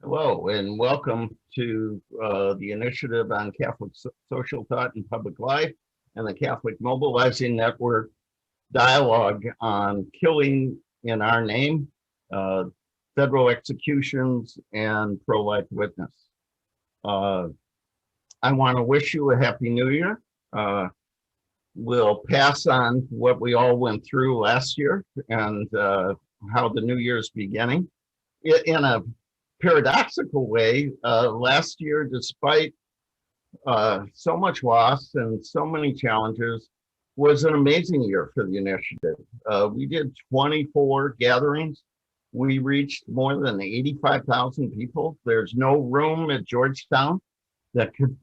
Hello, and welcome to the Initiative on Catholic Social Thought and Public Life and the Catholic Mobilizing Network dialogue on killing in our name, federal executions, and pro-life witness. I want to wish you a Happy New Year. We'll pass on what we all went through last year and how the new year is beginning. In a paradoxical way, last year, despite so much loss and so many challenges, was an amazing year for the initiative. We did 24 gatherings. We reached more than 85,000 people. There's no room at Georgetown that could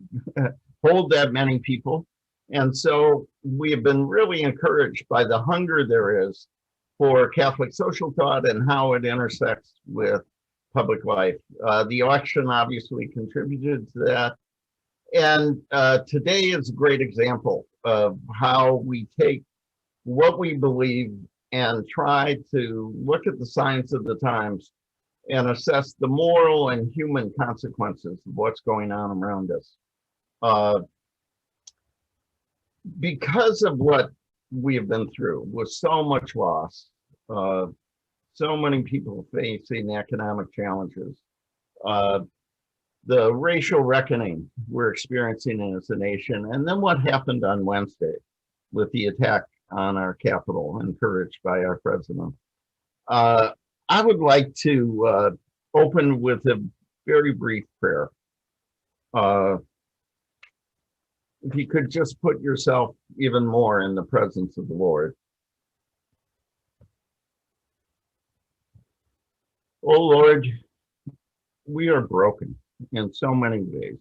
hold that many people. And so we have been really encouraged by the hunger there is for Catholic social thought and how it intersects with public life. The election obviously contributed to that. And today is a great example of how we take what we believe and try to look at the signs of the times and assess the moral and human consequences of what's going on around us. Because of what we have been through with so much loss, so many people facing economic challenges, the racial reckoning we're experiencing as a nation, and then what happened on Wednesday with the attack on our Capitol, encouraged by our president. I would like to open with a very brief prayer. If you could just put yourself even more in the presence of the Lord. Oh Lord, we are broken in so many ways.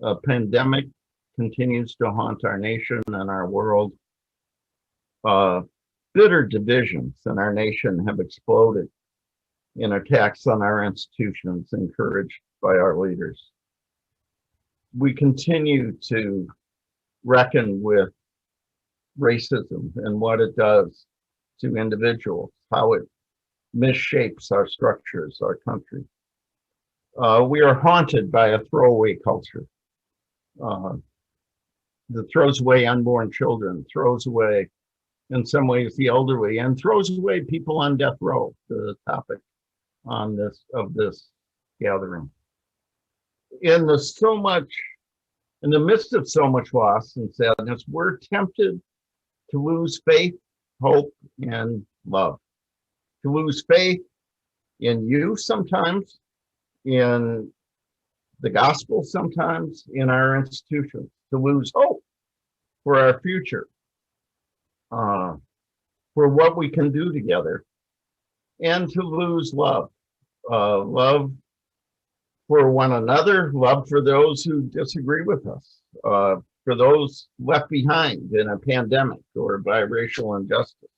A pandemic continues to haunt our nation and our world. Bitter divisions in our nation have exploded in attacks on our institutions, encouraged by our leaders. We continue to reckon with racism and what it does to individuals, how it misshapes our structures, our country. We are haunted by a throwaway culture that throws away unborn children, throws away, in some ways, the elderly, and throws away people on death row, the topic on this gathering. In the midst of so much loss and sadness, we're tempted to lose faith, hope, and love. To lose faith in you sometimes, in the gospel sometimes, in our institutions. To lose hope for our future, for what we can do together, and to lose love. Love for one another, love for those who disagree with us, for those left behind in a pandemic or by racial injustice.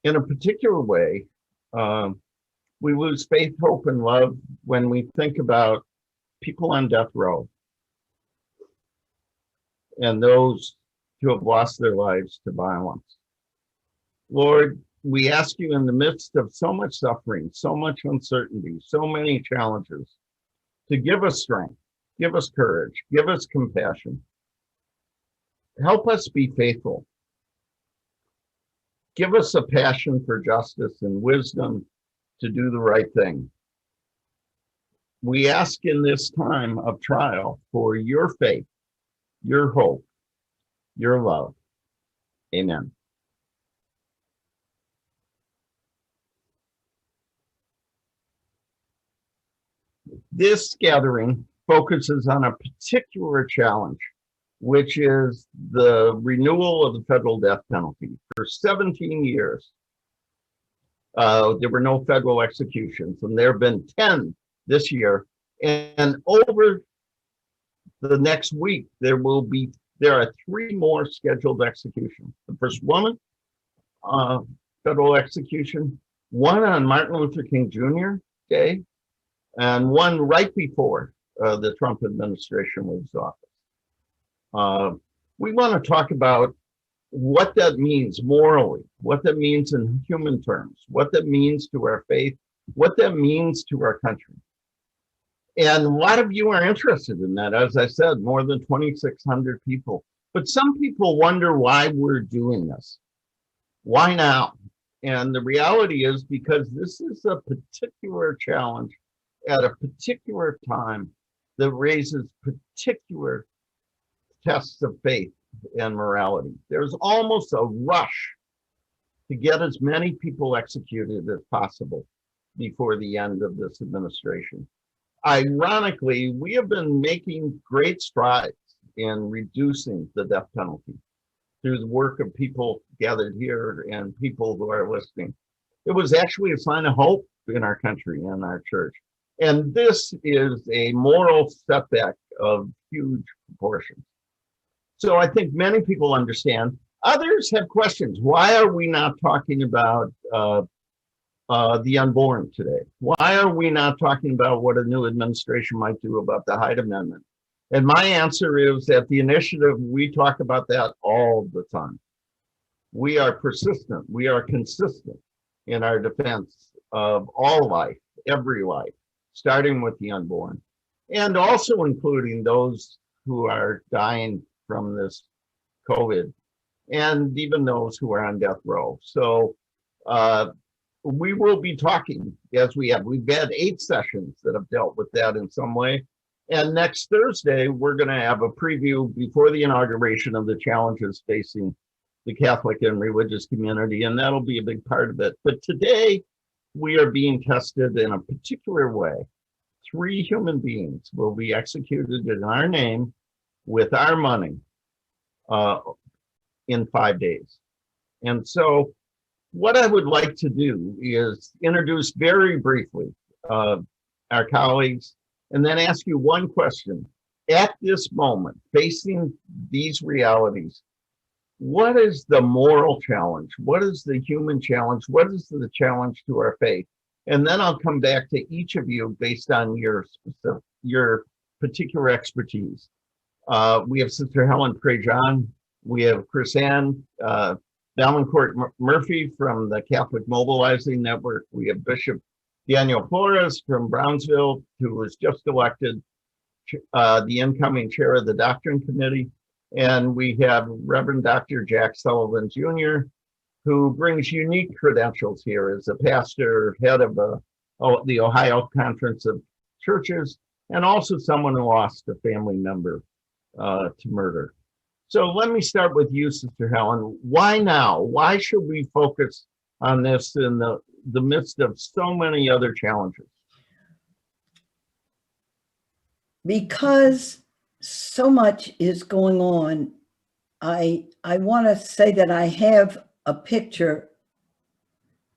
In a particular way, we lose faith, hope, and love when we think about people on death row and those who have lost their lives to violence. Lord, we ask you in the midst of so much suffering, so much uncertainty, so many challenges, to give us strength, give us courage, give us compassion. Help us be faithful. Give us a passion for justice and wisdom to do the right thing. We ask in this time of trial for your faith, your hope, your love. Amen. This gathering focuses on a particular challenge, which is the renewal of the federal death penalty. For 17 years, there were no federal executions, and there have been 10 this year. And over the next week, there are 3 more scheduled executions. The first woman, federal execution, one on Martin Luther King Jr. Day, and one right before the Trump administration leaves office. We want to talk about what that means morally, what that means in human terms, what that means to our faith, what that means to our country. And a lot of you are interested in that. As I said, more than 2,600 people. But some people wonder why we're doing this. Why now? And the reality is because this is a particular challenge at a particular time that raises particular tests of faith and morality. There's almost a rush to get as many people executed as possible before the end of this administration. Ironically, we have been making great strides in reducing the death penalty through the work of people gathered here and people who are listening. It was actually a sign of hope in our country and our church. And this is a moral setback of huge proportions. So I think many people understand. Others have questions. Why are we not talking about the unborn today? Why are we not talking about what a new administration might do about the Hyde Amendment? And my answer is, at the initiative, we talk about that all the time. We are persistent. We are consistent in our defense of all life, every life, starting with the unborn, and also including those who are dying from this COVID, and even those who are on death row. So we will be talking as we've had 8 sessions that have dealt with that in some way. And next Thursday, we're going to have a preview before the inauguration of the challenges facing the Catholic and religious community, and that'll be a big part of it. But today, we are being tested in a particular way. 3 human beings will be executed in our name with our money in 5 days. And so what I would like to do is introduce very briefly our colleagues, and then ask you one question. At this moment, facing these realities, what is the moral challenge? What is the human challenge? What is the challenge to our faith? And then I'll come back to each of you based on your particular expertise. We have Sister Helen Prejean. We have Krisanne Vaillancourt Murphy from the Catholic Mobilizing Network. We have Bishop Daniel Flores from Brownsville, who was just elected the incoming chair of the Doctrine Committee. And we have Reverend Dr. Jack Sullivan Jr., who brings unique credentials here as a pastor, head of the Ohio Conference of Churches, and also someone who lost a family member to murder. So let me start with you, Sister Helen. Why now? Why should we focus on this in the midst of so many other challenges? Because so much is going on, I want to say that I have a picture,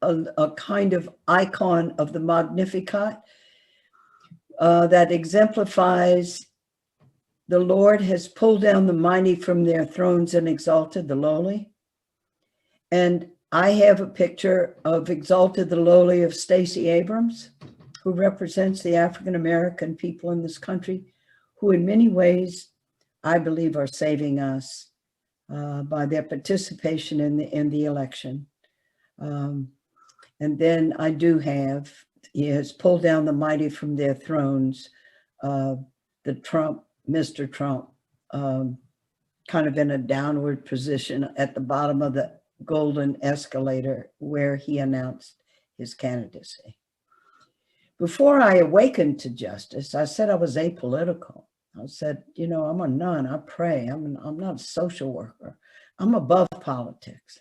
a kind of icon of the Magnificat that exemplifies the Lord has pulled down the mighty from their thrones and exalted the lowly. And I have a picture of exalted the lowly of Stacey Abrams, who represents the African-American people in this country, who in many ways, I believe, are saving us by their participation in the election. And then I do have, he has pulled down the mighty from their thrones, Mr. Trump, kind of in a downward position at the bottom of the golden escalator where he announced his candidacy. Before I awakened to justice, I said I was apolitical. I said, you know, I'm a nun, I pray, I'm not a social worker. I'm above politics.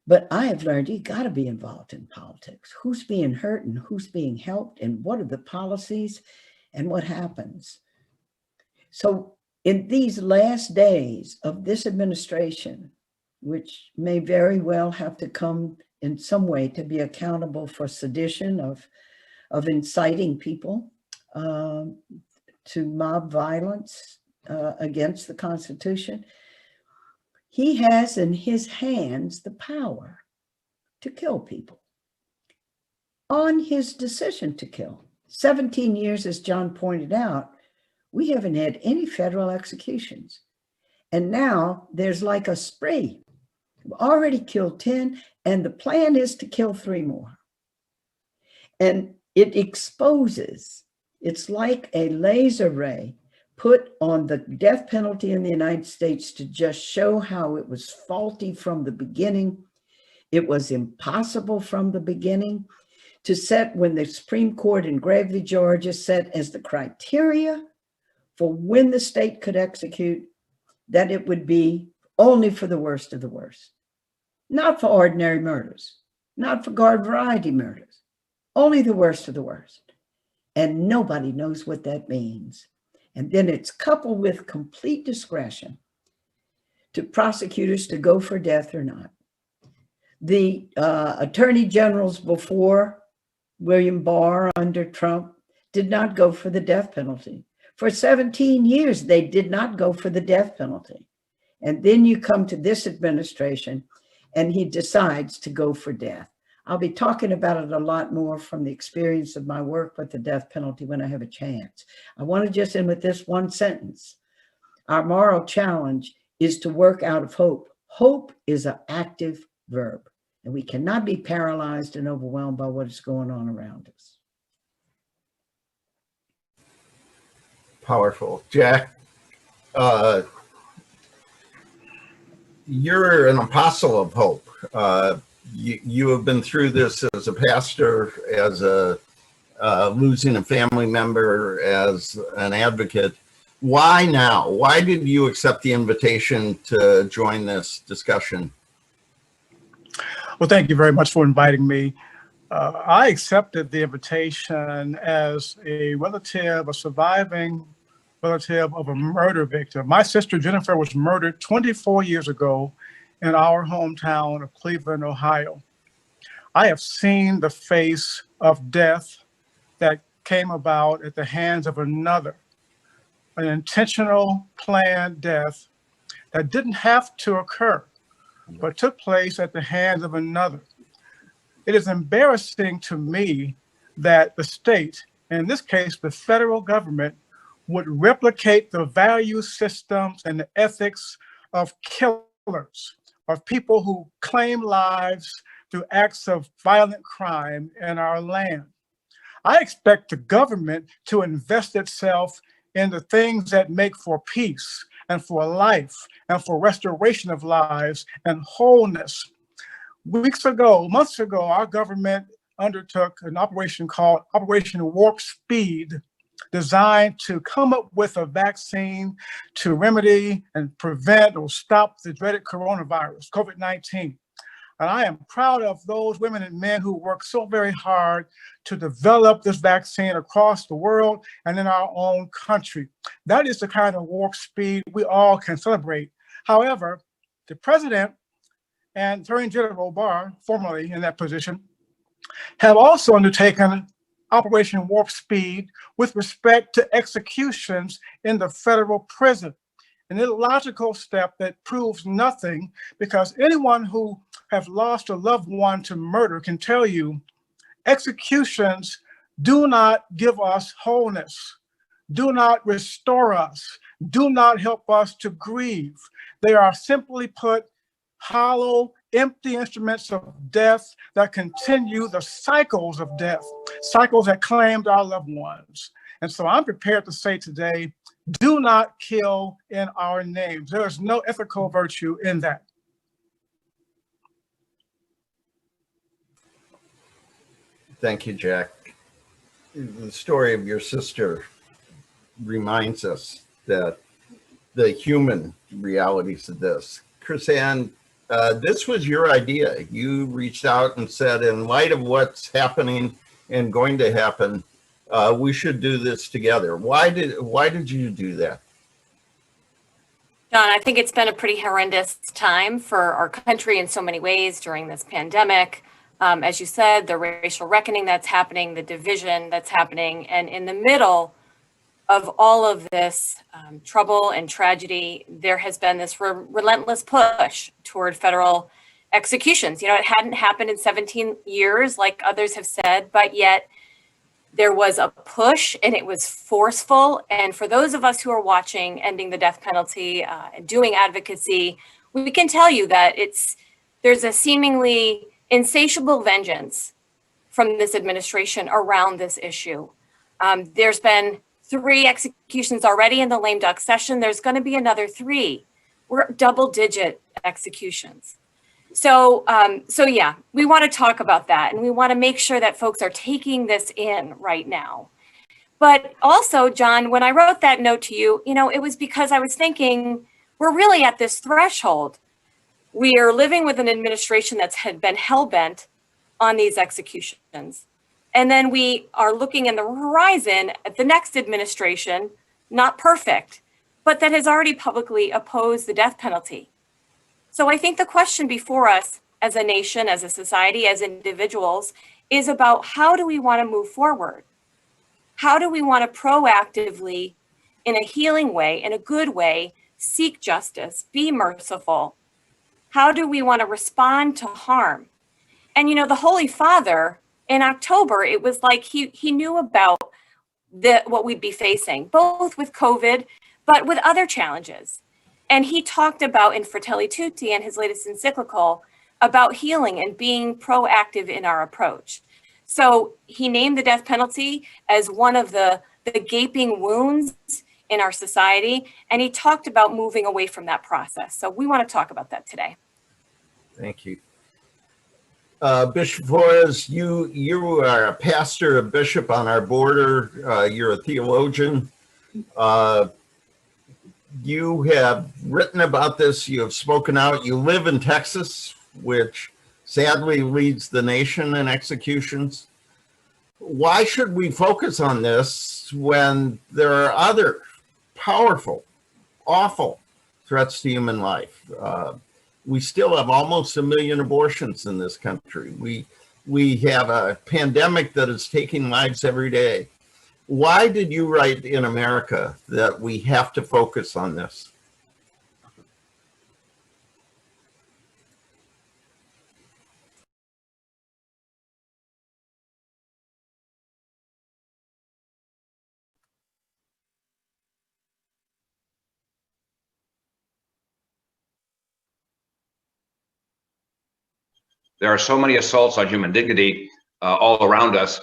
But I have learned you got to be involved in politics. Who's being hurt and who's being helped and what are the policies and what happens? So in these last days of this administration, which may very well have to come in some way to be accountable for sedition of inciting people to mob violence against the Constitution, he has in his hands the power to kill people on his decision to kill. 17 years, as John pointed out, we haven't had any federal executions. And now there's like a spree. We've already killed 10, and the plan is to kill 3 more. And it exposes, it's like a laser ray put on the death penalty in the United States to just show how it was faulty from the beginning. It was impossible from the beginning to set, when the Supreme Court in Gravely, Georgia, set as the criteria for when the state could execute, that it would be only for the worst of the worst, not for ordinary murders, not for garden variety murders, only the worst of the worst. And nobody knows what that means. And then it's coupled with complete discretion to prosecutors to go for death or not. The attorney generals before William Barr under Trump did not go for the death penalty. For 17 years, they did not go for the death penalty. And then you come to this administration and he decides to go for death. I'll be talking about it a lot more from the experience of my work with the death penalty when I have a chance. I want to just end with this one sentence. Our moral challenge is to work out of hope. Hope is an active verb, and we cannot be paralyzed and overwhelmed by what is going on around us. Powerful. Jack, you're an apostle of hope. You have been through this as a pastor, as a losing a family member, as an advocate. Why now? Why did you accept the invitation to join this discussion? Well, thank you very much for inviting me. I accepted the invitation as a relative, a surviving relative of a murder victim. My sister Jennifer was murdered 24 years ago in our hometown of Cleveland, Ohio. I have seen the face of death that came about at the hands of another, an intentional, planned death that didn't have to occur, but took place at the hands of another. It is embarrassing to me that the state, in this case, the federal government, would replicate the value systems and the ethics of killers, of people who claim lives through acts of violent crime in our land. I expect the government to invest itself in the things that make for peace and for life and for restoration of lives and wholeness. Months ago, our government undertook an operation called Operation Warp Speed, designed to come up with a vaccine to remedy and prevent or stop the dreaded coronavirus, COVID-19. And I am proud of those women and men who worked so very hard to develop this vaccine across the world and in our own country. That is the kind of warp speed we all can celebrate. However, the president and Attorney General Barr, formerly in that position, have also undertaken Operation Warp Speed with respect to executions in the federal prison. An illogical step that proves nothing, because anyone who has lost a loved one to murder can tell you executions do not give us wholeness, do not restore us, do not help us to grieve. They are, simply put, hollow, empty instruments of death that continue the cycles of death, cycles that claimed our loved ones. And so I'm prepared to say today, do not kill in our names. There is no ethical virtue in that. Thank you, Jack. The story of your sister reminds us that the human realities of this. Krisanne, this was your idea. You reached out and said, in light of what's happening and going to happen, we should do this together. Why did you do that? John, I think it's been a pretty horrendous time for our country in so many ways during this pandemic. As you said, the racial reckoning that's happening, the division that's happening, and in the middle of all of this trouble and tragedy, there has been this relentless push toward federal executions. You know, it hadn't happened in 17 years, like others have said, but yet There was a push and it was forceful. And for those of us who are watching Ending the Death Penalty and doing advocacy, we can tell you that there's a seemingly insatiable vengeance from this administration around this issue. There's been 3 executions already in the lame duck session. There's going to be another 3. We're double-digit executions. So yeah, we want to talk about that, and we want to make sure that folks are taking this in right now. But also, John, when I wrote that note to you, it was because I was thinking we're really at this threshold. We are living with an administration that's had been hell-bent on these executions. And then we are looking in the horizon at the next administration, not perfect, but that has already publicly opposed the death penalty. So I think the question before us as a nation, as a society, as individuals, is about how do we want to move forward? How do we want to proactively, in a healing way, in a good way, seek justice, be merciful? How do we want to respond to harm? And the Holy Father, in October, it was like he knew about what we'd be facing, both with COVID, but with other challenges. And he talked about in Fratelli Tutti and his latest encyclical about healing and being proactive in our approach. So he named the death penalty as one of the gaping wounds in our society. And he talked about moving away from that process. So we want to talk about that today. Thank you. Bishop Flores, you are a pastor, a bishop on our border. You're a theologian. You have written about this. You have spoken out. You live in Texas, which sadly leads the nation in executions. Why should we focus on this when there are other powerful, awful threats to human life? We still have almost 1 million abortions in this country. We have a pandemic that is taking lives every day. Why did you write in America that we have to focus on this? There are so many assaults on human dignity all around us,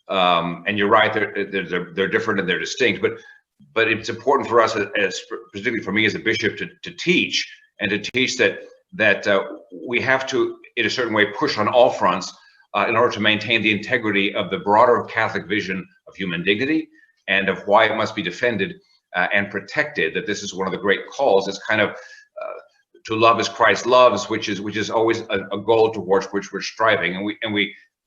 and you're right. They're different and they're distinct. But it's important for us, as particularly for me as a bishop, to teach that we have to, in a certain way, push on all fronts in order to maintain the integrity of the broader Catholic vision of human dignity and of why it must be defended and protected. That this is one of the great calls. It's kind of to love as Christ loves, which is always a goal towards which we're striving,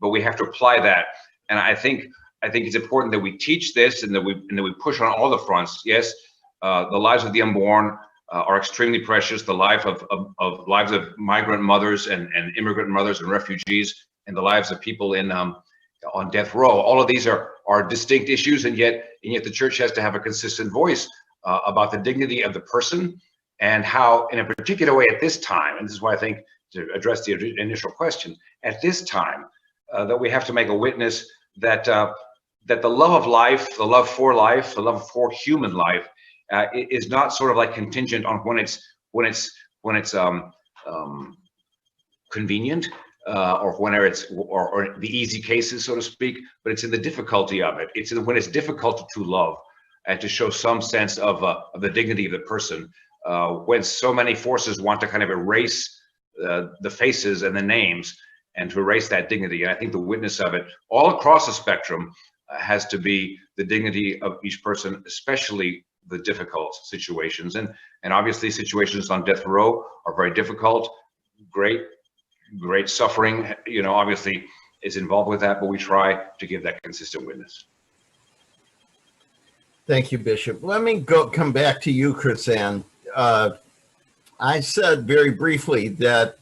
but we have to apply that. And I think it's important that we teach this and that we push on all the fronts. Yes, the lives of the unborn are extremely precious. The lives of migrant mothers and immigrant mothers and refugees, and the lives of people on death row. All of these are distinct issues, and yet the church has to have a consistent voice about the dignity of the person. And how, in a particular way at this time, and this is why I think, to address the initial question, at this time, that we have to make a witness that the love of life, the love for human life, is not sort of like contingent on when it's convenient or the easy cases, so to speak, but it's in the difficulty of it. It's when it's difficult to love and to show some sense of the dignity of the person. When so many forces want to kind of erase the faces and the names and to erase that dignity. And I think the witness of it all across the spectrum has to be the dignity of each person, especially the difficult situations. And obviously situations on death row are very difficult. Great suffering, obviously is involved with that, but we try to give that consistent witness. Thank you, Bishop. Let me come back to you, Krisanne. I said very briefly that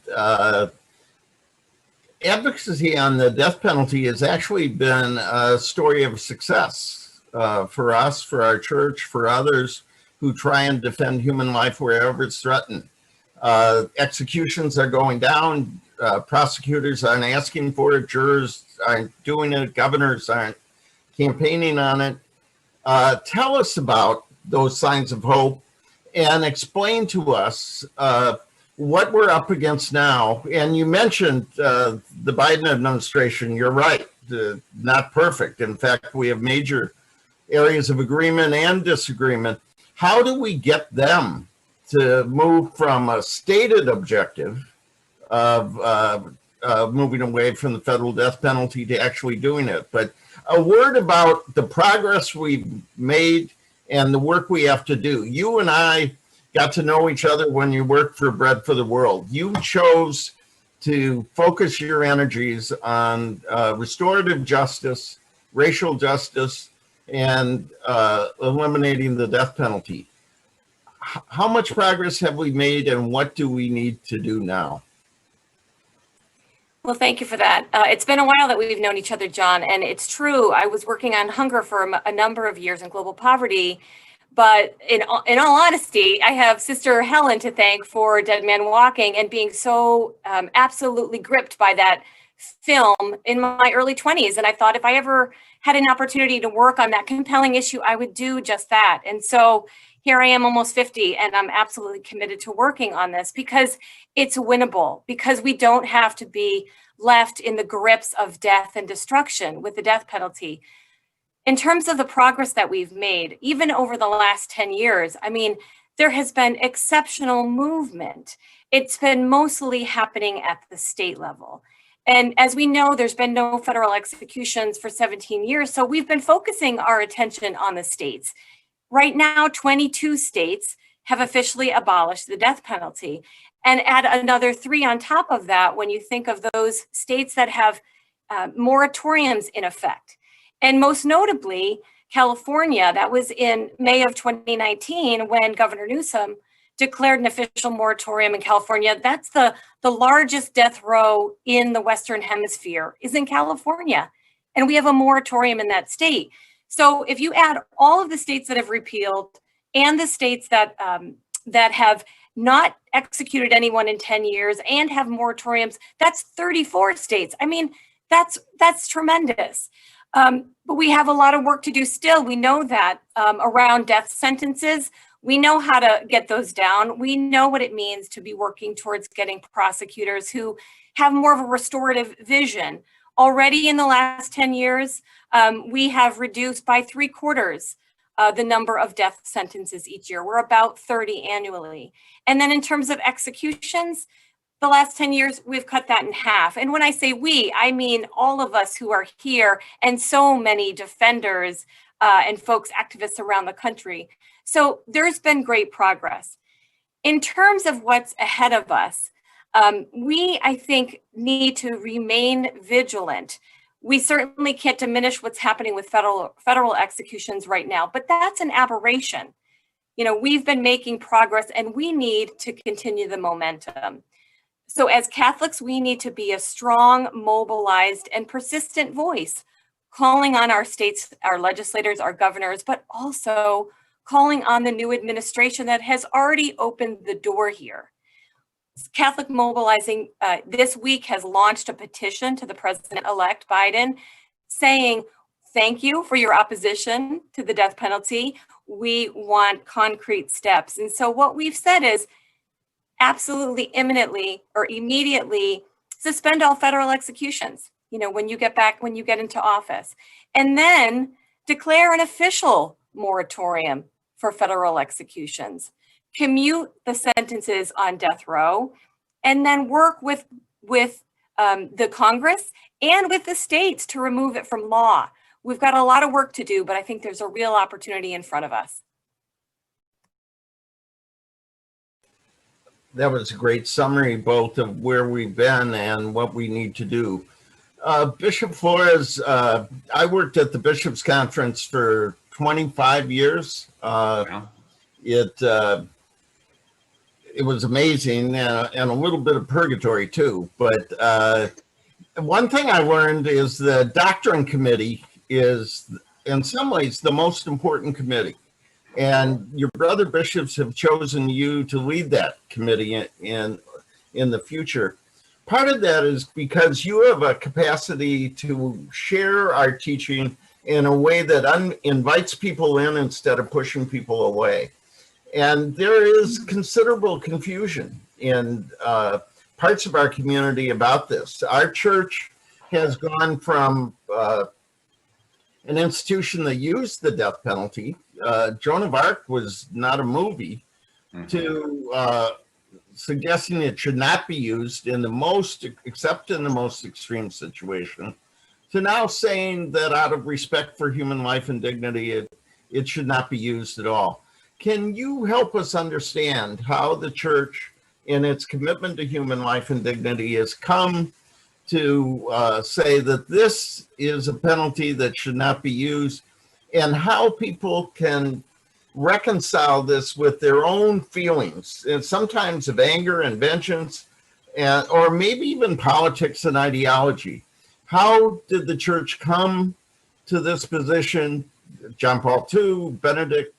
advocacy on the death penalty has actually been a story of success for us, for our church, for others who try and defend human life wherever it's threatened. Executions are going down. Prosecutors aren't asking for it. Jurors aren't doing it. Governors aren't campaigning on it. Tell us about those signs of hope and explain to us what we're up against now. And you mentioned the Biden administration. You're right, not perfect. In fact, we have major areas of agreement and disagreement. How do we get them to move from a stated objective of moving away from the federal death penalty to actually doing it? But a word about the progress we've made and the work we have to do. You and I got to know each other when you worked for Bread for the World. You chose to focus your energies on restorative justice, racial justice, and eliminating the death penalty. How much progress have we made, and what do we need to do now? Well, thank you for that. It's been a while that we've known each other, John, and it's true. I was working on hunger for a number of years and global poverty, but in all honesty, I have Sister Helen to thank for Dead Man Walking and being so absolutely gripped by that film in my early 20s. And I thought if I ever had an opportunity to work on that compelling issue, I would do just that. And so here I am, almost 50, and I'm absolutely committed to working on this because it's winnable, because we don't have to be left in the grips of death and destruction with the death penalty. In terms of the progress that we've made, even over the last 10 years, I mean, there has been exceptional movement. It's been mostly happening at the state level. And as we know, there's been no federal executions for 17 years. So we've been focusing our attention on the states. Right now, 22 states have officially abolished the death penalty. And add another 3 on top of that when you think of those states that have moratoriums in effect. And most notably, California, that was in May of 2019 when Governor Newsom declared an official moratorium in California. That's the largest death row in the Western Hemisphere is in California. And we have a moratorium in that state. So if you add all of the states that have repealed and the states that that have not executed anyone in 10 years and have moratoriums, that's 34 states. I mean, that's tremendous. But we have a lot of work to do still. We know that around death sentences, we know how to get those down. We know what it means to be working towards getting prosecutors who have more of a restorative vision. Already in the last 10 years, we have reduced by 3/4 the number of death sentences each year. We're about 30 annually. And then in terms of executions, the last 10 years, we've cut that in half. And when I say we, I mean all of us who are here and so many defenders and folks, activists around the country. So there's been great progress. In terms of what's ahead of us, we, I think, need to remain vigilant. We certainly can't diminish what's happening with federal executions right now, but that's an aberration. You know, we've been making progress and we need to continue the momentum. So as Catholics, we need to be a strong, mobilized, and persistent voice, calling on our states, our legislators, our governors, but also calling on the new administration that has already opened the door here. Catholic Mobilizing this week has launched a petition to the President-elect Biden saying, thank you for your opposition to the death penalty. We want concrete steps. And so what we've said is absolutely imminently or immediately suspend all federal executions, you know, when you get into office, and then declare an official moratorium for federal executions, commute the sentences on death row, and then work with the Congress and with the states to remove it from law. We've got a lot of work to do, but I think there's a real opportunity in front of us. That was a great summary, both of where we've been and what we need to do. Bishop Flores, I worked at the Bishops' Conference for 25 years. It was amazing and a little bit of purgatory too. But one thing I learned is the Doctrine Committee is in some ways the most important committee. And your brother bishops have chosen you to lead that committee in the future. Part of that is because you have a capacity to share our teaching in a way that invites people in instead of pushing people away. And there is considerable confusion in parts of our community about this. Our church has gone from an institution that used the death penalty, Joan of Arc was not a movie, to suggesting it should not be used except in the most extreme situation, to now saying that out of respect for human life and dignity, it should not be used at all. Can you help us understand how the church, in its commitment to human life and dignity, has come to say that this is a penalty that should not be used, and how people can reconcile this with their own feelings, and sometimes of anger and vengeance, or maybe even politics and ideology? How did the church come to this position, John Paul II, Benedict,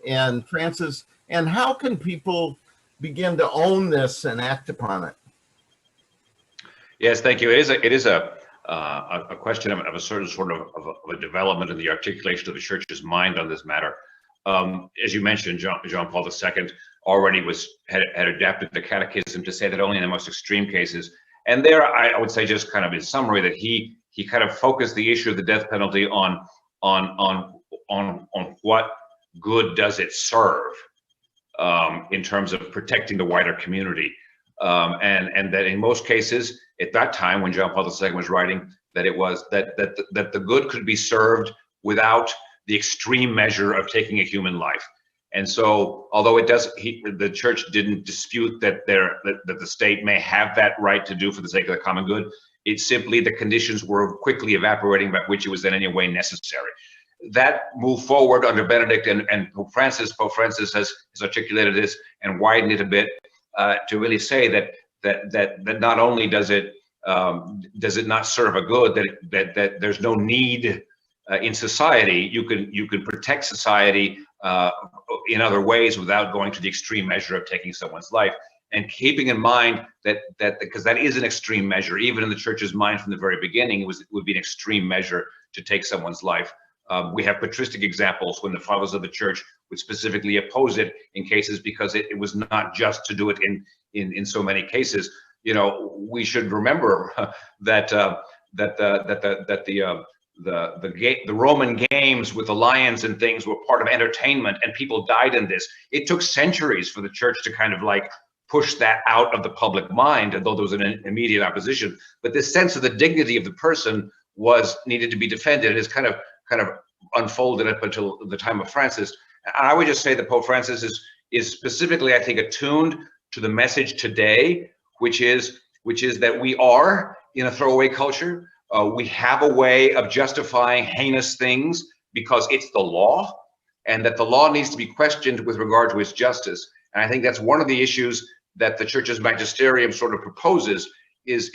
and Francis, and how can people begin to own this and act upon it? Yes, thank you. It is a question of a certain sort of a development in the articulation of the church's mind on this matter. As you mentioned, John Paul II already had adapted the catechism to say that only in the most extreme cases. And there, I would say, just kind of in summary, that he kind of focused the issue of the death penalty on what good does it serve in terms of protecting the wider community, and that in most cases at that time, when John Paul II was writing, that it was that the good could be served without the extreme measure of taking a human life. And so, although the church didn't dispute that the state may have that right to do for the sake of the common good, it's simply the conditions were quickly evaporating by which it was in any way necessary. That moved forward under Benedict and Pope Francis. Pope Francis has articulated this and widened it a bit to really say that not only does it not serve a good, that there's no need in society. You can protect society in other ways without going to the extreme measure of taking someone's life, and keeping in mind that because that is an extreme measure, even in the church's mind from the very beginning, it would be an extreme measure to take someone's life. We have patristic examples when the fathers of the church would specifically oppose it in cases because it was not just to do it in so many cases. You know, we should remember that the Roman games with the lions and things were part of entertainment, and people died in this. It took centuries for the church to kind of like push that out of the public mind, although there was an immediate opposition. But this sense of the dignity of the person needed to be defended. It's kind of unfolded up until the time of Francis. And I would just say that Pope Francis is specifically, I think, attuned to the message today, which is that we are in a throwaway culture. We have a way of justifying heinous things because it's the law, and that the law needs to be questioned with regard to its justice. And I think that's one of the issues that the church's magisterium sort of proposes is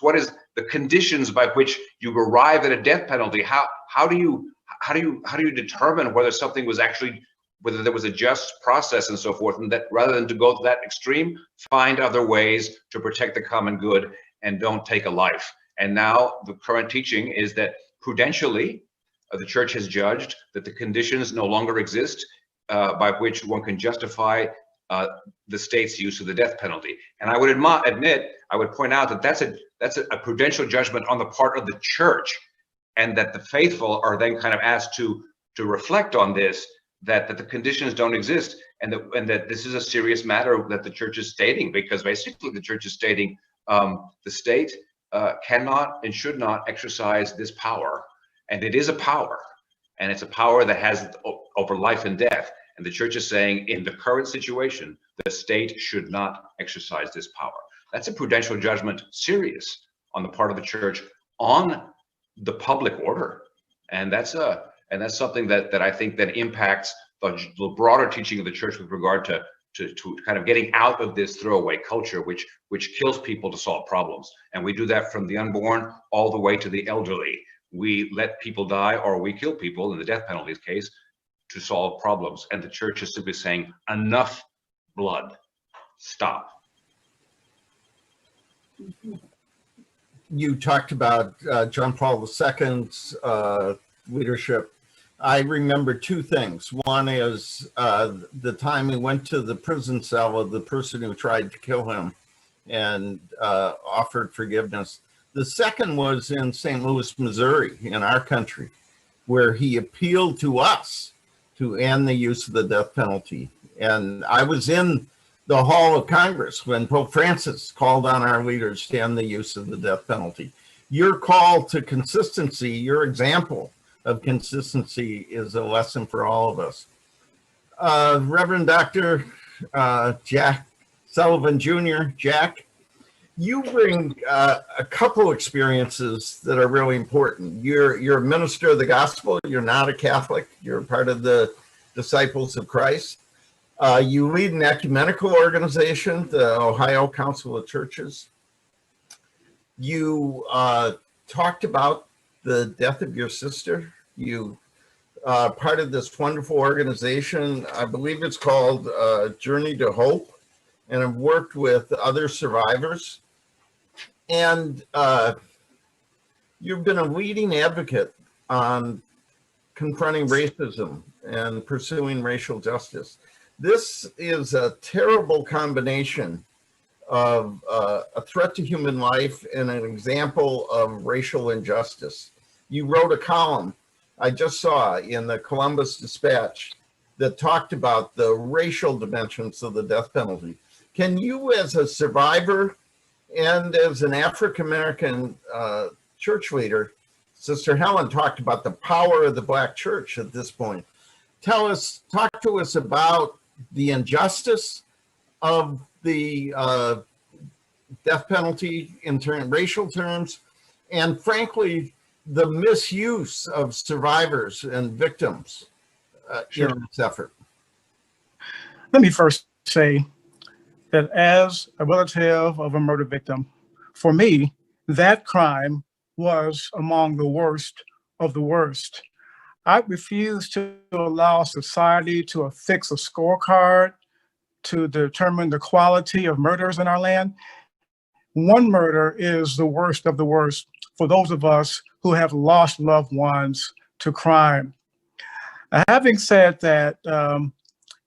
what is the conditions by which you arrive at a death penalty? How do you determine whether something was actually, whether there was a just process and so forth, and that rather than to go to that extreme, find other ways to protect the common good and don't take a life. And now the current teaching is that prudentially, the church has judged that the conditions no longer exist by which one can justify the state's use of the death penalty. And I would I would point out that that's a prudential judgment on the part of the church, and that the faithful are then kind of asked to reflect on this, that the conditions don't exist, and that this is a serious matter that the church is stating, because basically the church is stating the state cannot and should not exercise this power, and it is a power, and it's a power that has over life and death. And the church is saying, in the current situation, the state should not exercise this power. That's a prudential judgment, serious, on the part of the church on the public order, and that's something that I think that impacts the broader teaching of the church with regard to kind of getting out of this throwaway culture, which kills people to solve problems. And we do that from the unborn all the way to the elderly. We let people die, or we kill people in the death penalty case, to solve problems. And the church is simply saying, enough blood, stop. you talked about John Paul II's leadership. I remember two things. One is the time he went to the prison cell of the person who tried to kill him and offered forgiveness. The second was in St. Louis, Missouri, in our country, where he appealed to us to end the use of the death penalty. And I was in the Hall of Congress when Pope Francis called on our leaders to end the use of the death penalty. Your call to consistency, your example of consistency, is a lesson for all of us. Reverend Dr. Jack Sullivan Jr., Jack, you bring a couple experiences that are really important. You're a minister of the gospel. You're not a Catholic. You're part of the Disciples of Christ. You lead an ecumenical organization, the Ohio Council of Churches. You talked about the death of your sister. You part of this wonderful organization, I believe it's called Journey to Hope, and have worked with other survivors. And you've been a leading advocate on confronting racism and pursuing racial justice. This is a terrible combination of a threat to human life and an example of racial injustice. You wrote a column I just saw in the Columbus Dispatch that talked about the racial dimensions of the death penalty. Can you, as a survivor and as an African-American church leader, Sister Helen talked about the power of the Black church at this point. Talk to us about the injustice of the death penalty in racial terms, and frankly, the misuse of survivors and victims in this effort. Let me first say that as a relative of a murder victim, for me, that crime was among the worst of the worst. I refuse to allow society to affix a scorecard to determine the quality of murders in our land. One murder is the worst of the worst for those of us who have lost loved ones to crime. Having said that,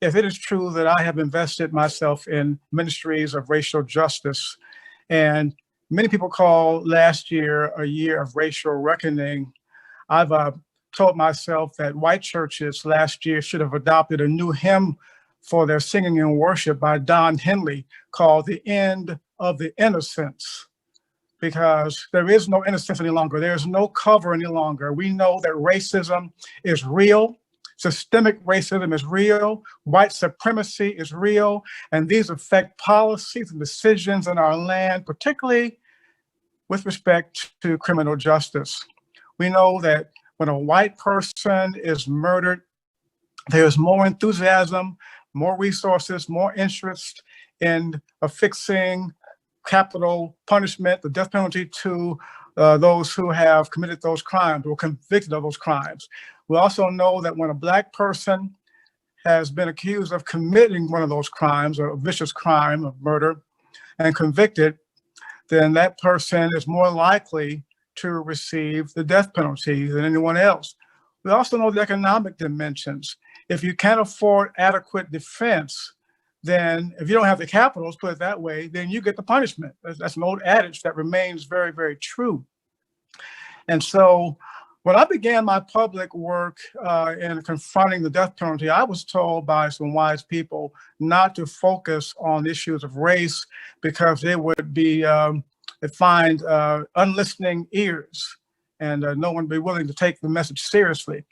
if it is true that I have invested myself in ministries of racial justice, and many people call last year a year of racial reckoning, I've told myself that white churches last year should have adopted a new hymn for their singing and worship by Don Henley called "The End of the Innocents," because there is no innocence any longer. There is no cover any longer. We know that racism is real. Systemic racism is real. White supremacy is real. And these affect policies and decisions in our land, particularly with respect to criminal justice. We know that when a white person is murdered, there's more enthusiasm, more resources, more interest in affixing capital punishment, the death penalty, to those who have committed those crimes or convicted of those crimes. We also know that when a Black person has been accused of committing one of those crimes, or a vicious crime of murder, and convicted, then that person is more likely to receive the death penalty than anyone else. We also know the economic dimensions. If you can't afford adequate defense, then if you don't have the capital, let's put it that way, then you get the punishment. That's an old adage that remains very, very true. And so when I began my public work in confronting the death penalty, I was told by some wise people not to focus on issues of race because they would be find unlistening ears, and no one would be willing to take the message seriously.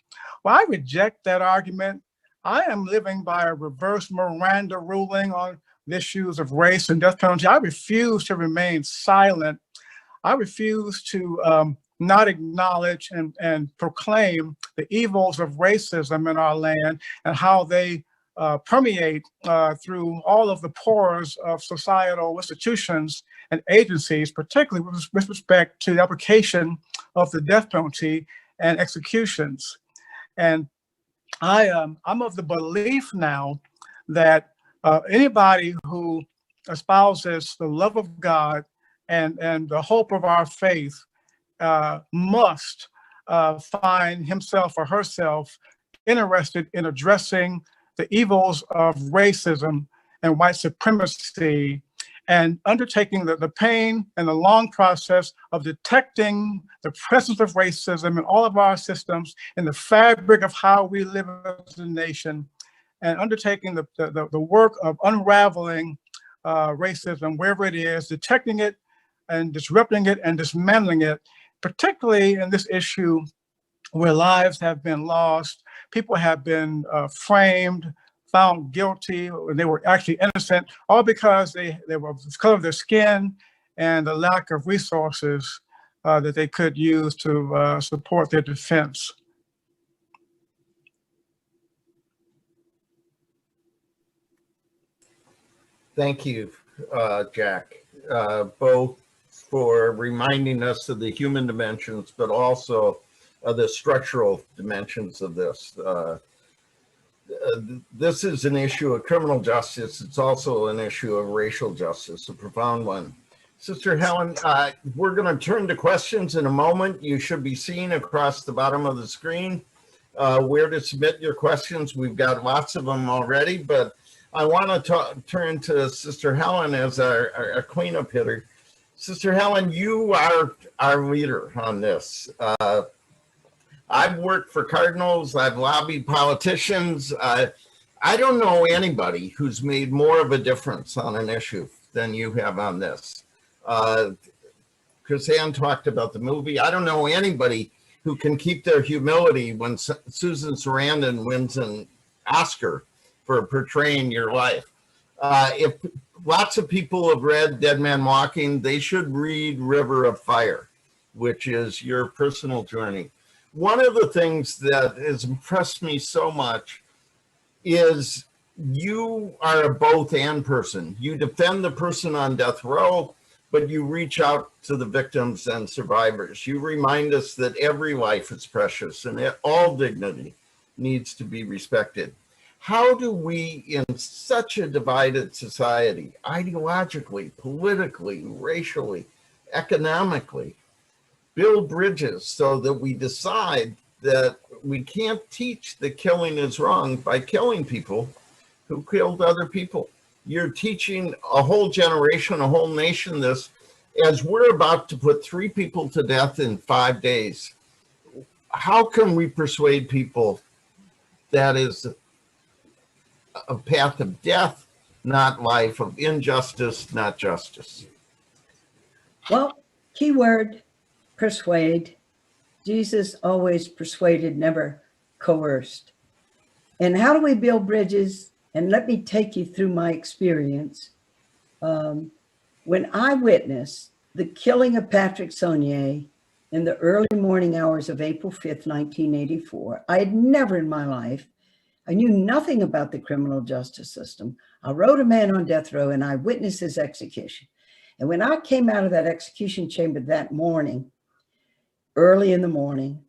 Well, I reject that argument. I am living by a reverse Miranda ruling on the issues of race and death penalty. I refuse to remain silent. I refuse to not acknowledge and proclaim the evils of racism in our land and how they permeate through all of the pores of societal institutions and agencies, particularly with respect to the application of the death penalty and executions. And I'm of the belief now that anybody who espouses the love of God and the hope of our faith must find himself or herself interested in addressing the evils of racism and white supremacy, and undertaking the pain and the long process of detecting the presence of racism in all of our systems, in the fabric of how we live as a nation, and undertaking the work of unraveling racism wherever it is, detecting it and disrupting it and dismantling it, particularly in this issue where lives have been lost, people have been framed, found guilty, when they were actually innocent, all because they were the color of their skin and the lack of resources that they could use to support their defense. Thank you, Jack, both for reminding us of the human dimensions, but also of the structural dimensions of this. This is an issue of criminal justice. It's also an issue of racial justice, a profound one. Sister Helen, we're going to turn to questions in a moment. You should be seeing across the bottom of the screen where to submit your questions. We've got lots of them already, but I want to turn to Sister Helen as our cleanup hitter. Sister Helen, you are our leader on this. I've worked for cardinals. I've lobbied politicians. I don't know anybody who's made more of a difference on an issue than you have on this. Krisanne talked about the movie. I don't know anybody who can keep their humility when Susan Sarandon wins an Oscar for portraying your life. If lots of people have read Dead Man Walking, they should read River of Fire, which is your personal journey. One of the things that has impressed me so much is you are a both and person. You defend the person on death row, but you reach out to the victims and survivors. You remind us that every life is precious and that all dignity needs to be respected. How do we, in such a divided society, ideologically, politically, racially, economically, build bridges so that we decide that we can't teach that killing is wrong by killing people who killed other people? You're teaching a whole generation, a whole nation this, as we're about to put 3 people to death in 5 days. How can we persuade people that is a path of death, not life, of injustice, not justice? Well, keyword, persuade. Jesus always persuaded, never coerced. And how do we build bridges? And let me take you through my experience. When I witnessed the killing of Patrick Sonnier in the early morning hours of April 5th, 1984, I had never in my life, I knew nothing about the criminal justice system. I wrote a man on death row and I witnessed his execution. And when I came out of that execution chamber that morning, early in the morning,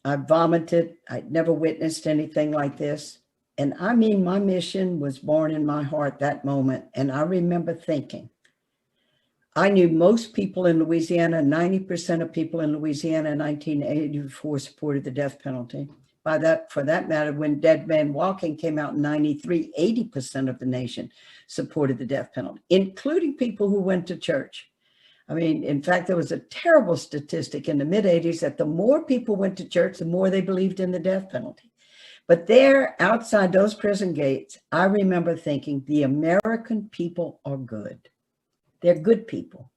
I vomited. I'd never witnessed anything like this. And I mean, my mission was born in my heart that moment. And I remember thinking, I knew most people in Louisiana, 90% of people in Louisiana in 1984 supported the death penalty. For that matter, when Dead Man Walking came out in 93, 80% of the nation supported the death penalty, including people who went to church. I mean, in fact, there was a terrible statistic in the mid-'80s that the more people went to church, the more they believed in the death penalty. But there, outside those prison gates, I remember thinking, the American people are good. They're good people.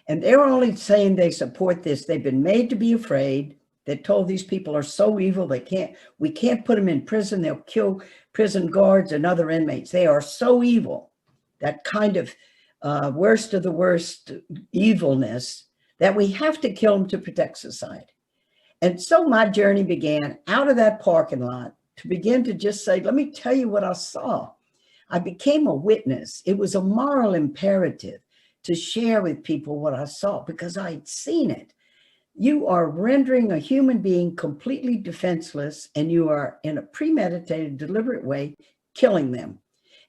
And they're only saying they support this. They've been made to be afraid. They're told these people are so evil, we can't put them in prison. They'll kill prison guards and other inmates. They are so evil, that kind of worst of the worst evilness, that we have to kill them to protect society. And so my journey began out of that parking lot to begin to just say, let me tell you what I saw. I became a witness. It was a moral imperative to share with people what I saw because I'd seen it. You are rendering a human being completely defenseless, and you are, in a premeditated, deliberate way, killing them.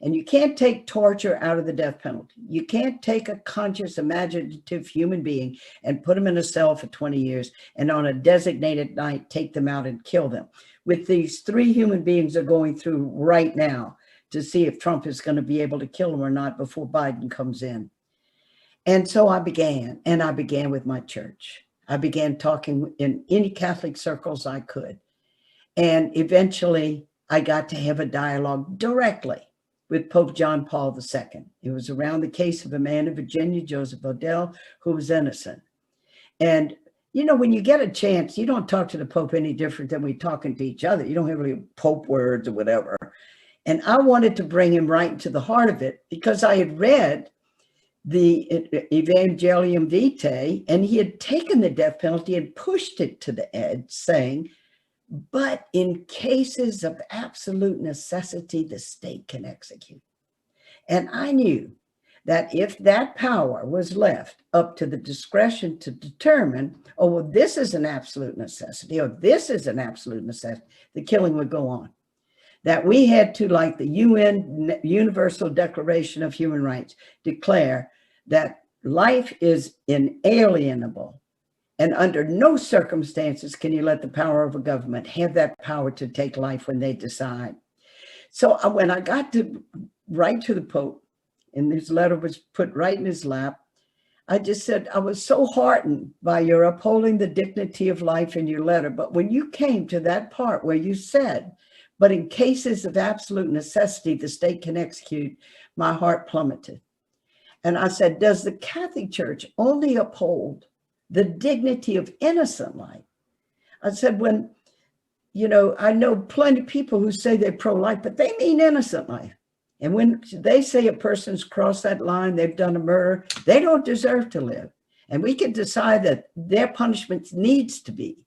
And you can't take torture out of the death penalty. You can't take a conscious, imaginative human being and put them in a cell for 20 years and on a designated night, take them out and kill them. With these 3 human beings are going through right now to see if Trump is going to be able to kill them or not before Biden comes in. And so I began with my church. I began talking in any Catholic circles I could. And eventually I got to have a dialogue directly with Pope John Paul II. It was around the case of a man in Virginia, Joseph Odell, who was innocent. And, you know, when you get a chance, you don't talk to the Pope any different than we're talking to each other. You don't have any Pope words or whatever. And I wanted to bring him right into the heart of it because I had read the Evangelium Vitae, and he had taken the death penalty and pushed it to the edge, saying, but in cases of absolute necessity, the state can execute. And I knew that if that power was left up to the discretion to determine, oh, well, this is an absolute necessity, or this is an absolute necessity, the killing would go on. That we had to, like the UN Universal Declaration of Human Rights, declare that life is inalienable. And under no circumstances can you let the power of a government have that power to take life when they decide. So when I got to write to the Pope, and his letter was put right in his lap, I just said, I was so heartened by your upholding the dignity of life in your letter. But when you came to that part where you said, but in cases of absolute necessity, the state can execute, my heart plummeted. And I said, does the Catholic Church only uphold the dignity of innocent life? I said, when, you know, I know plenty of people who say they're pro-life, but they mean innocent life. And when they say a person's crossed that line, they've done a murder, they don't deserve to live. And we can decide that their punishment needs to be.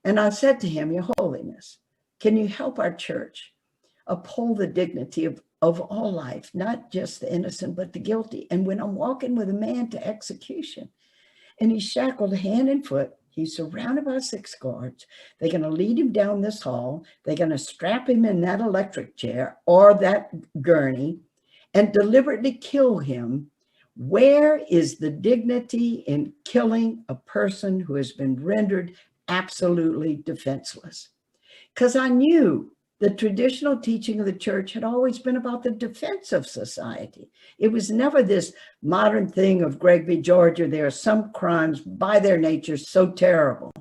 And I said to him, Your Holiness, can you help our church uphold the dignity of all life, not just the innocent, but the guilty? And when I'm walking with a man to execution, and he's shackled hand and foot, he's surrounded by 6 guards. They're going to lead him down this hall. They're going to strap him in that electric chair or that gurney and deliberately kill him. Where is the dignity in killing a person who has been rendered absolutely defenseless? Because I knew the traditional teaching of the church had always been about the defense of society. It was never this modern thing of Greg v. Georgia. There are some crimes by their nature so terrible.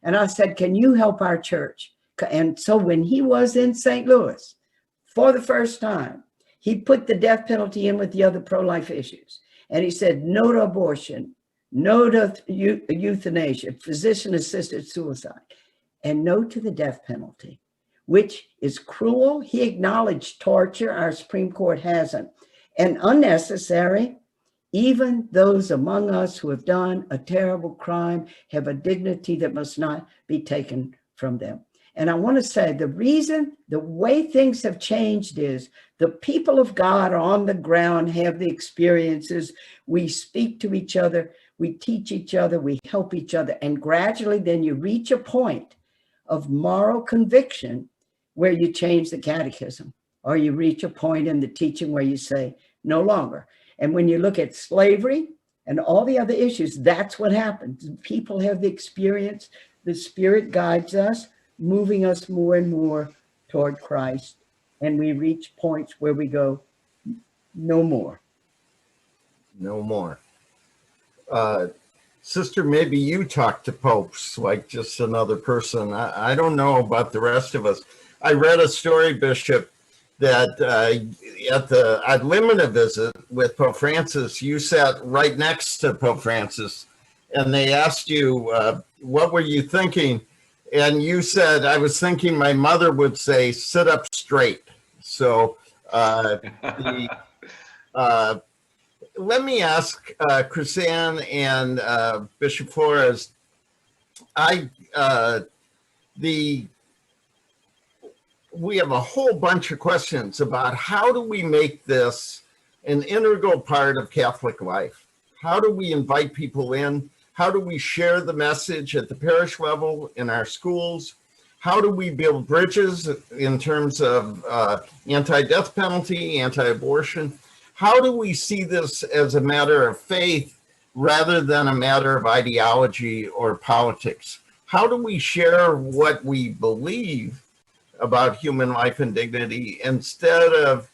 And I said, can you help our church? And so when he was in St. Louis for the first time, he put the death penalty in with the other pro-life issues. And he said, no to abortion, no to euthanasia, physician-assisted suicide, and no to the death penalty, which is cruel. He acknowledged torture. Our Supreme Court hasn't. And unnecessary. Even those among us who have done a terrible crime have a dignity that must not be taken from them. And I want to say the reason, the way things have changed is the people of God are on the ground, have the experiences. We speak to each other, we teach each other, we help each other. And gradually then you reach a point of moral conviction where you change the catechism, or you reach a point in the teaching where you say, no longer. And when you look at slavery and all the other issues, that's what happens. People have the experience, the Spirit guides us, moving us more and more toward Christ. And we reach points where we go, no more. No more. Sister, maybe you talk to popes like just another person. I don't know about the rest of us. I read a story, Bishop, that at the ad limina visit with Pope Francis, you sat right next to Pope Francis, and they asked you, what were you thinking? And you said, I was thinking my mother would say, sit up straight. So let me ask Krisanne and Bishop Flores, we have a whole bunch of questions about how do we make this an integral part of Catholic life? How do we invite people in? How do we share the message at the parish level in our schools? How do we build bridges in terms of anti-death penalty, anti-abortion? How do we see this as a matter of faith rather than a matter of ideology or politics? How do we share what we believe about human life and dignity instead of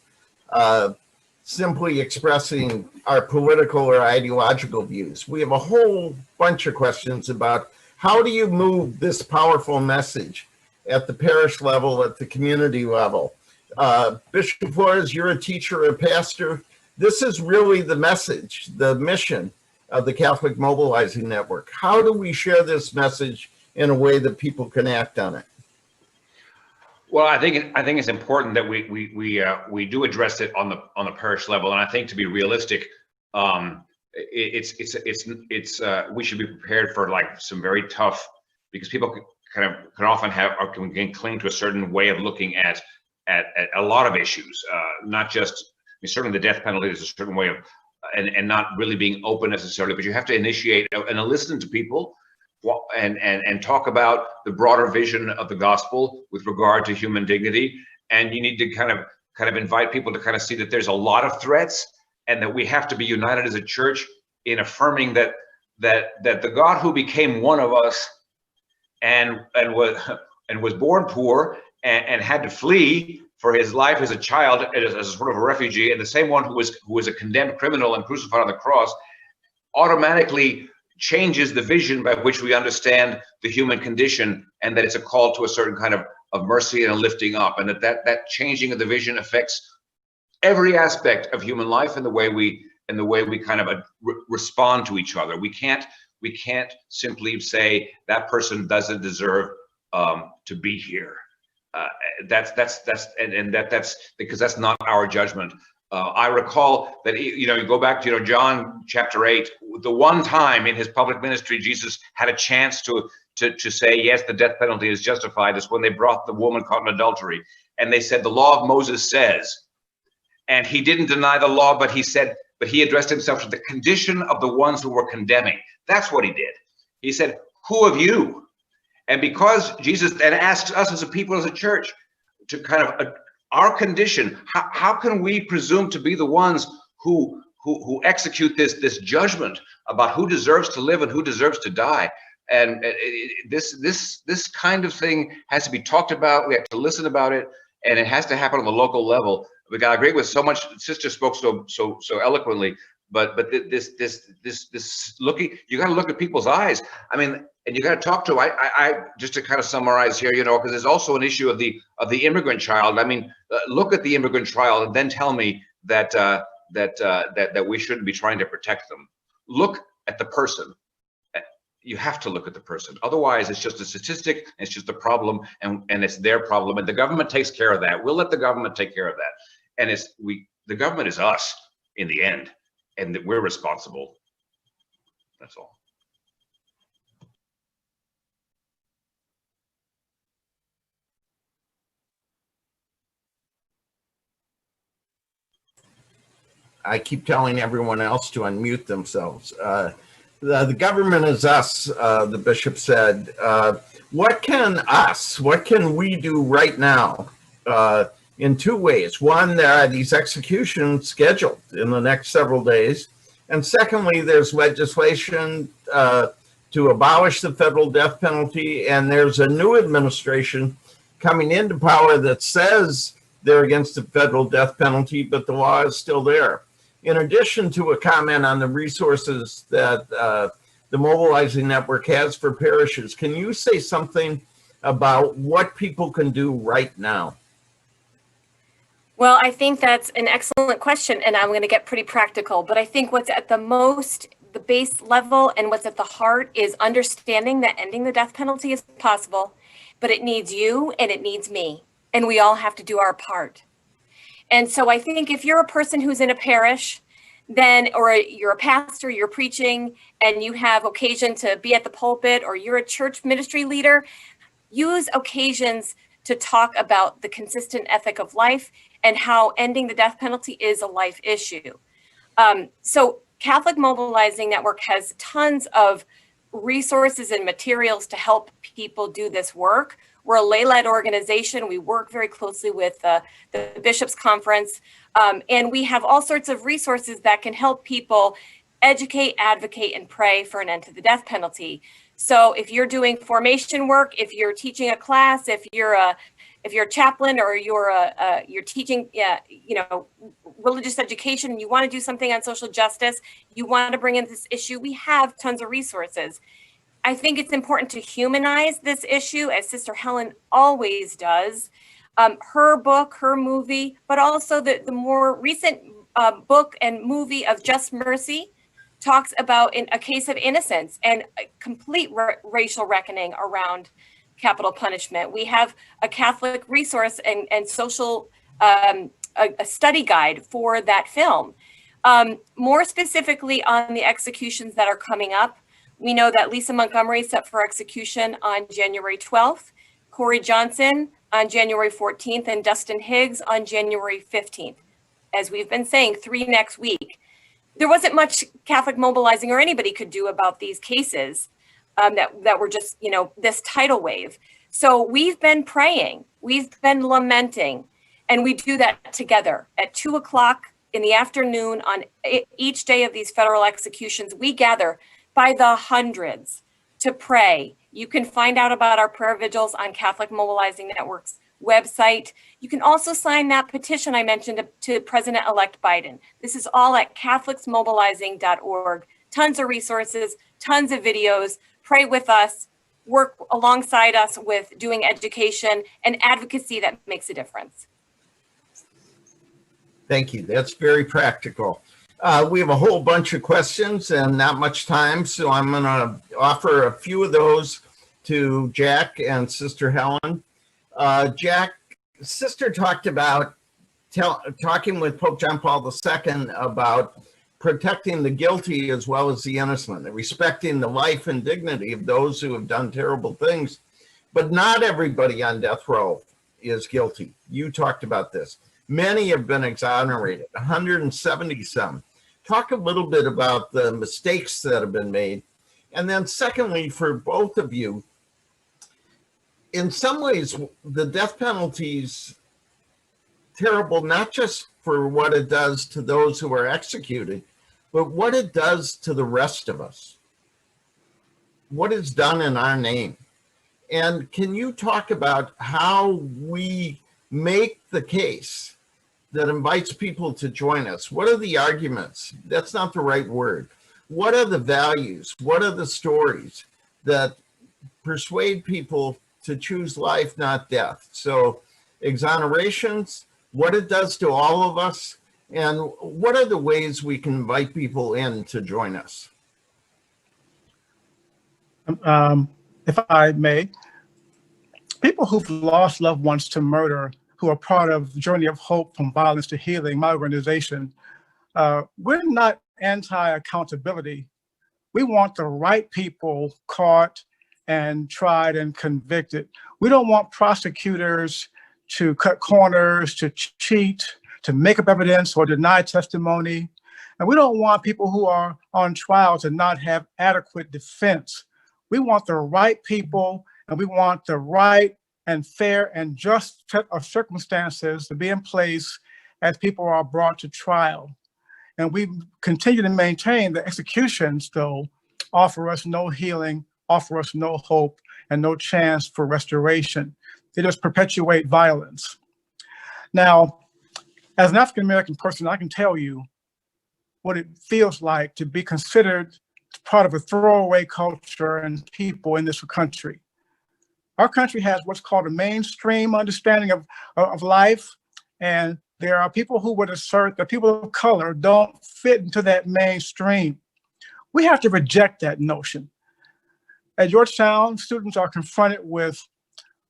simply expressing our political or ideological views? We have a whole bunch of questions about how do you move this powerful message at the parish level, at the community level. Bishop Flores, you're a teacher, a pastor. This is really the message, the mission of the Catholic Mobilizing Network. How do we share this message in a way that people can act on it? Well, I think it's important that we do address it on the parish level, and I think to be realistic, we should be prepared for like some very tough, because people can often have or can cling to a certain way of looking at a lot of issues, not just, I mean, certainly the death penalty is a certain way of, and not really being open necessarily, but you have to initiate and listen to people and talk about the broader vision of the gospel with regard to human dignity. And you need to kind of invite people to kind of see that there's a lot of threats, and that we have to be united as a church in affirming that the God who became one of us and was born poor and had to flee for his life as a child, as a sort of a refugee, and the same one who was a condemned criminal and crucified on the cross, automatically changes the vision by which we understand the human condition, and that it's a call to a certain kind of mercy and a lifting up, and that changing of the vision affects every aspect of human life and the way we kind of respond to each other. We can't simply say that person doesn't deserve to be here. That's because that's not our judgment. I recall that, you go back to, John chapter 8, the one time in his public ministry, Jesus had a chance to say, yes, the death penalty is justified, is when they brought the woman caught in adultery. And they said, the law of Moses says, and he didn't deny the law, but he addressed himself to the condition of the ones who were condemning. That's what he did. He said, who of you? And because Jesus then asks us as a people, as a church, to kind of our condition, how can we presume to be the ones who execute this judgment about who deserves to live and who deserves to die? And this kind of thing has to be talked about. We have to listen about it, and it has to happen on the local level. I agree with so much. Sister spoke so eloquently, but this looking, you got to look at people's eyes. I mean, and you got to talk to them. I just to kind of summarize here, because there's also an issue of the immigrant child. I mean, look at the immigrant child and then tell me that we shouldn't be trying to protect them. Look at the person. You have to look at the person. Otherwise, it's just a statistic. It's just a problem, and it's their problem. And the government takes care of that. We'll let the government take care of that. And the government is us in the end, and that we're responsible. That's all. I keep telling everyone else to unmute themselves. The government is us, the bishop said. What can we do right now? In two ways. One, there are these executions scheduled in the next several days. And secondly, there's legislation to abolish the federal death penalty. And there's a new administration coming into power that says they're against the federal death penalty, but the law is still there. In addition to a comment on the resources that the Mobilizing Network has for parishes, can you say something about what people can do right now? Well, I think that's an excellent question, and I'm going to get pretty practical, but I think what's at the base level and what's at the heart is understanding that ending the death penalty is possible, but it needs you and it needs me, and we all have to do our part. And so I think if you're a person who's in a parish, or you're a pastor, you're preaching, and you have occasion to be at the pulpit, or you're a church ministry leader, use occasions to talk about the consistent ethic of life and how ending the death penalty is a life issue. So Catholic Mobilizing Network has tons of resources and materials to help people do this work. We're a lay-led organization. We work very closely with the Bishops' Conference, and we have all sorts of resources that can help people educate, advocate, and pray for an end to the death penalty. So if you're doing formation work, if you're teaching a class, if you're a chaplain, or you're teaching, religious education, and you want to do something on social justice, you want to bring in this issue, we have tons of resources. I think it's important to humanize this issue, as Sister Helen always does. Her book, her movie, but also the more recent book and movie of Just Mercy talks about a case of innocence and a complete racial reckoning around capital punishment. We have a Catholic resource and social a study guide for that film. More specifically on the executions that are coming up, we know that Lisa Montgomery is set for execution on January 12th, Corey Johnson on January 14th, and Dustin Higgs on January 15th. As we've been saying, 3 next week. There wasn't much Catholic mobilizing or anybody could do about these cases that were just, this tidal wave. So we've been praying, we've been lamenting, and we do that together at 2:00 in the afternoon on each day of these federal executions. We gather by the hundreds to pray. You can find out about our prayer vigils on Catholic Mobilizing Network's website. You can also sign that petition I mentioned to President-elect Biden. This is all at catholicsmobilizing.org. Tons of resources, tons of videos. Pray with us, work alongside us with doing education and advocacy that makes a difference. Thank you. That's very practical. We have a whole bunch of questions and not much time, so I'm going to offer a few of those to Jack and Sister Helen. Jack, Sister talked about talking with Pope John Paul II about protecting the guilty as well as the innocent, and respecting the life and dignity of those who have done terrible things. But not everybody on death row is guilty. You talked about this. Many have been exonerated, 170 some. Talk a little bit about the mistakes that have been made. And then secondly, for both of you, in some ways, the death penalty's terrible, not just for what it does to those who are executed, but what it does to the rest of us. What is done in our name. And can you talk about how we make the case that invites people to join us? What are the arguments? That's not the right word. What are the values? What are the stories that persuade people to choose life, not death? So exonerations, what it does to all of us, and what are the ways we can invite people in to join us? If I may, people who've lost loved ones to murder, who are part of the Journey of Hope from Violence to Healing, my organization, we're not anti-accountability. We want the right people caught and tried and convicted. We don't want prosecutors to cut corners, to cheat, to make up evidence or deny testimony. And we don't want people who are on trial to not have adequate defense. We want the right people, and we want the right and fair and just set of circumstances to be in place as people are brought to trial. And we continue to maintain that executions, though, offer us no healing, offer us no hope, and no chance for restoration. They just perpetuate violence. Now, as an African-American person, I can tell you what it feels like to be considered part of a throwaway culture and people in this country. Our country has what's called a mainstream understanding of life, and there are people who would assert that people of color don't fit into that mainstream. We have to reject that notion. At Georgetown, students are confronted with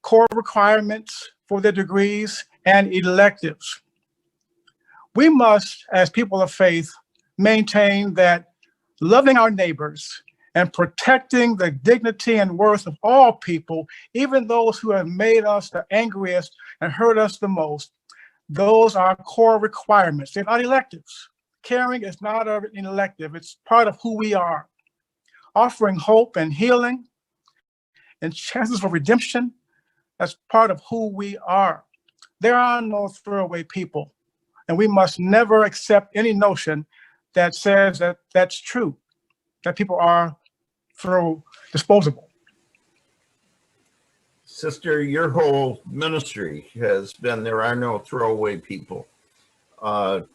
core requirements for their degrees and electives. We must, as people of faith, maintain that loving our neighbors and protecting the dignity and worth of all people, even those who have made us the angriest and hurt us the most, those are core requirements. They're not electives. Caring is not an elective. It's part of who we are. offering hope and healing and chances for redemption as part of who we are. There are no throwaway people, and we must never accept any notion that says that that's true, that people are disposable. Sister, your whole ministry has been there are no throwaway people. How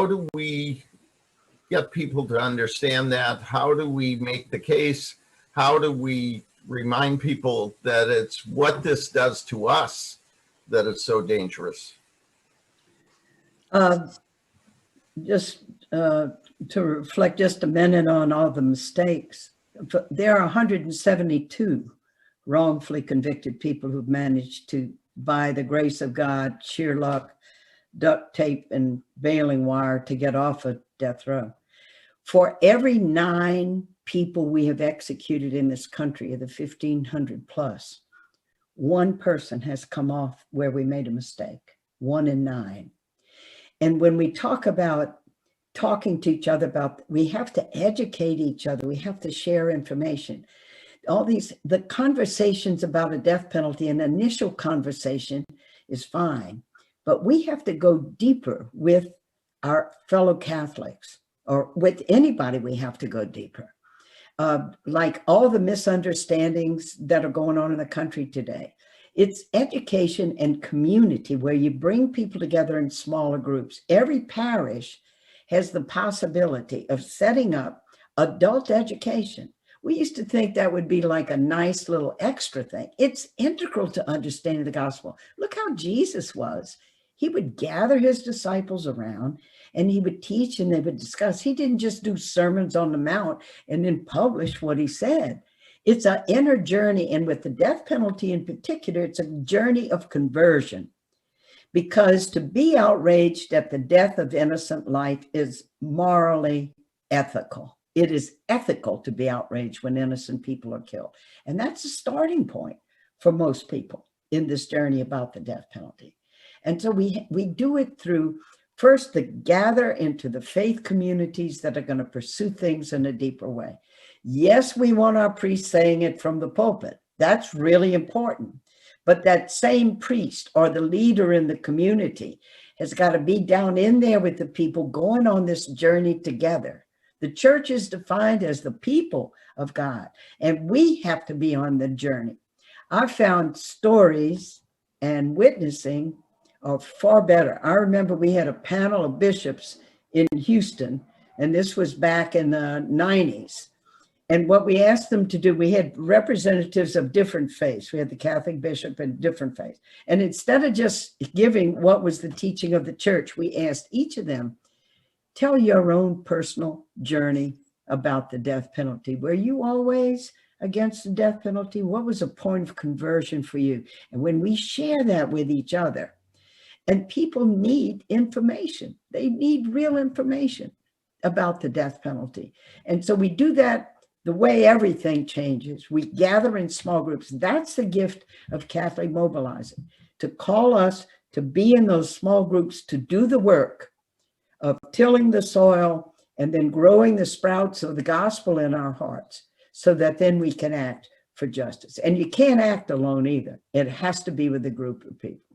do we get people to understand that? How do we make the case? How do we remind people that it's what this does to us that it's so dangerous? Just to reflect just a minute on all the mistakes, there are 172 wrongfully convicted people who've managed to, by the grace of God, sheer luck, duct tape and baling wire to get off of death row. For every 9 people we have executed in this country, of the 1,500 plus, 1 person has come off where we made a mistake, 1 in 9. And when we talk about talking to each other about, we have to educate each other, we have to share information. All these, the conversations about a death penalty, an initial conversation is fine, but we have to go deeper with our fellow Catholics, or with anybody, we have to go deeper. Like all the misunderstandings that are going on in the country today, it's education and community where you bring people together in smaller groups. Every parish has the possibility of setting up adult education. We used to think that would be like a nice little extra thing. It's integral to understanding the gospel. Look how Jesus was. He would gather his disciples around and he would teach and they would discuss. He didn't just do sermons on the mount and then publish what he said. It's an inner journey. And with the death penalty in particular, it's a journey of conversion. Because to be outraged at the death of innocent life is morally ethical. It is ethical to be outraged when innocent people are killed. And that's a starting point for most people in this journey about the death penalty. And so we do it through, first, the gather into the faith communities that are going to pursue things in a deeper way. Yes, we want our priest saying it from the pulpit. That's really important. But that same priest or the leader in the community has got to be down in there with the people going on this journey together. The church is defined as the people of God, and we have to be on the journey. I found stories and witnessing are far better. I remember we had a panel of bishops in Houston, and this was back in the 90s. And what we asked them to do, we had representatives of different faiths. We had the Catholic bishop and different faiths. And instead of just giving what was the teaching of the church, we asked each of them, tell your own personal journey about the death penalty. Were you always against the death penalty? What was a point of conversion for you? And when we share that with each other, and people need information, they need real information about the death penalty. And so we do that the way everything changes. We gather in small groups. That's the gift of Catholic Mobilizing, to call us to be in those small groups, to do the work of tilling the soil and then growing the sprouts of the gospel in our hearts so that then we can act for justice. And you can't act alone either. It has to be with a group of people.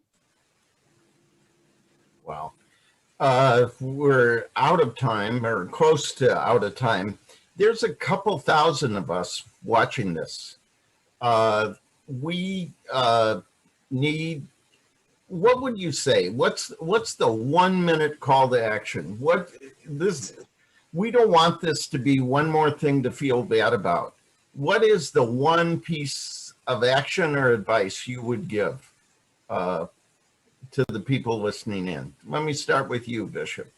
Wow. We're out of time, or close to out of time. There's a couple thousand of us watching this. We need, what would you say? What's the 1 minute call to action? We don't want this to be one more thing to feel bad about. What is the one piece of action or advice you would give to the people listening in? Let me start with you, Bishop.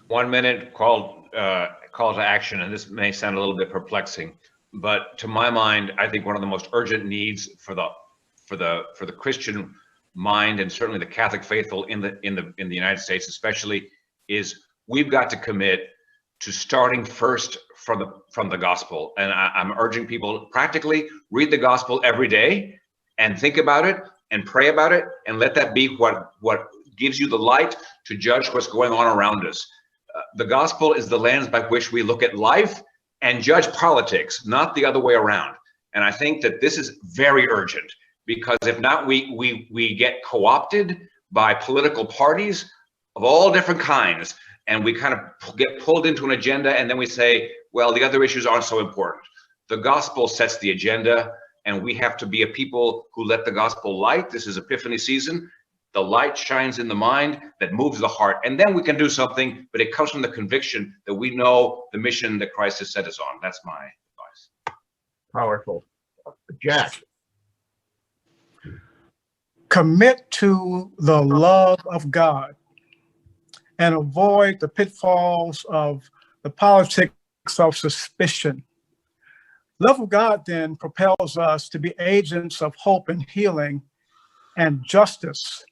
1 minute call to action, and this may sound a little bit perplexing, but to my mind, I think one of the most urgent needs for the Christian mind, and certainly the Catholic faithful in the United States especially, is we've got to commit to starting first from the gospel. And I'm urging people practically read the gospel every day and think about it and pray about it, and let that be what gives you the light to judge what's going on around us. the gospel is the lens by which we look at life and judge politics, not the other way around. And I think that this is very urgent, because if not, we get co-opted by political parties of all different kinds, and we kind of get pulled into an agenda, and then we say, well, the other issues aren't so important. The gospel sets the agenda, and we have to be a people who let the gospel light. This is Epiphany season. The light shines in the mind that moves the heart, and then we can do something, but it comes from the conviction that we know the mission that Christ has set us on. That's my advice. Powerful. Jack. Commit to the love of God and avoid the pitfalls of the politics of suspicion. Love of God then propels us to be agents of hope and healing and justice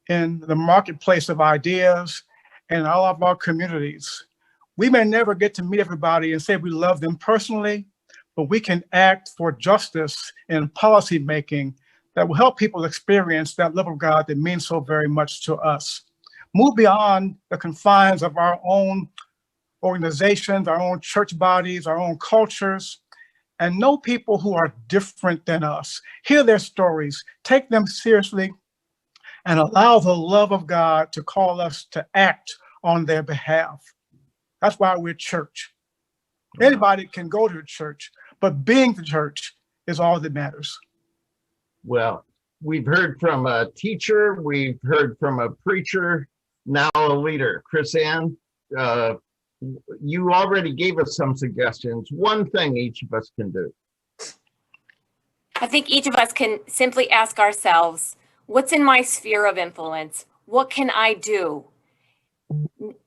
in the marketplace of ideas and all of our communities. We may never get to meet everybody and say we love them personally, but we can act for justice in policy making that will help people experience that love of God that means so very much to us. Move beyond the confines of our own organizations, our own church bodies, our own cultures, and know people who are different than us. Hear their stories, take them seriously, and allow the love of God to call us to act on their behalf. That's why we're church. Anybody can go to church, but being the church is all that matters. Well, we've heard from a teacher, we've heard from a preacher, now a leader. Krisanne, you already gave us some suggestions. One thing each of us can do. I think each of us can simply ask ourselves, what's in my sphere of influence? What can I do?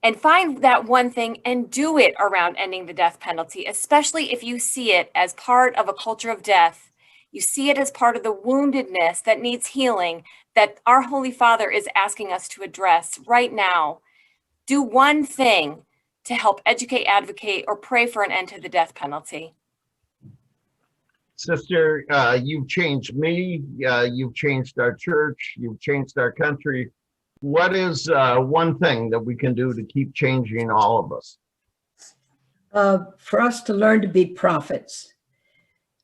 And find that one thing and do it around ending the death penalty, especially if you see it as part of a culture of death. You see it as part of the woundedness that needs healing that our Holy Father is asking us to address right now. Do one thing to help educate, advocate, or pray for an end to the death penalty. Sister, you've changed me, you've changed our church, you've changed our country. What is one thing that we can do to keep changing all of us? For us to learn to be prophets.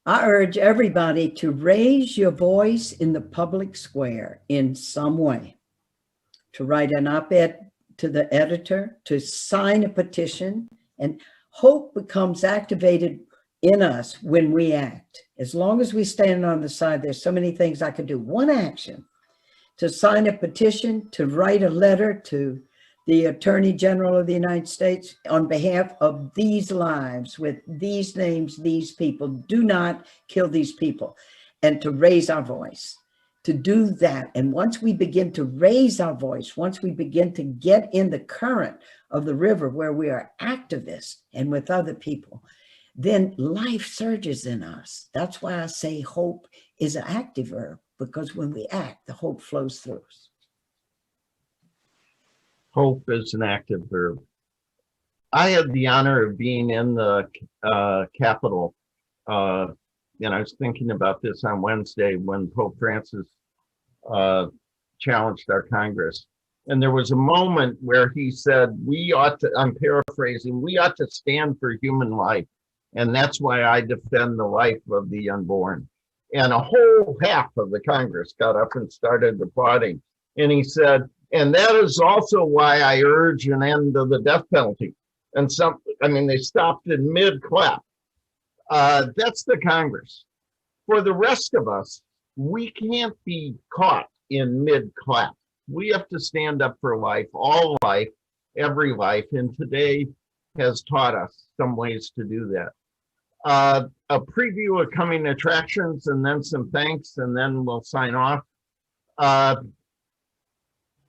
I urge everybody to raise your voice in the public square in some way, to write an op-ed to the editor, to sign a petition, and hope becomes activated in us when we act. As long as we stand on the side, there's so many things I could do. One action, to sign a petition, to write a letter to the Attorney General of the United States on behalf of these lives with these names, these people. Do not kill these people. And to raise our voice, to do that. And once we begin to raise our voice, once we begin to get in the current of the river where we are activists and with other people, then life surges in us. That's why I say hope is an active verb, because when we act, the hope flows through us. Hope is an active verb. I had the honor of being in the Capitol, and I was thinking about this on Wednesday when Pope Francis challenged our Congress. And there was a moment where he said, we ought to, I'm paraphrasing, we ought to stand for human life. And that's why I defend the life of the unborn. And a whole half of the Congress got up and started applauding. And he said, and that is also why I urge an end of the death penalty. And they stopped in mid-clap. That's the Congress. For the rest of us, we can't be caught in mid-clap. We have to stand up for life, all life, every life. And today has taught us some ways to do that. A preview of coming attractions and then some thanks, and then we'll sign off.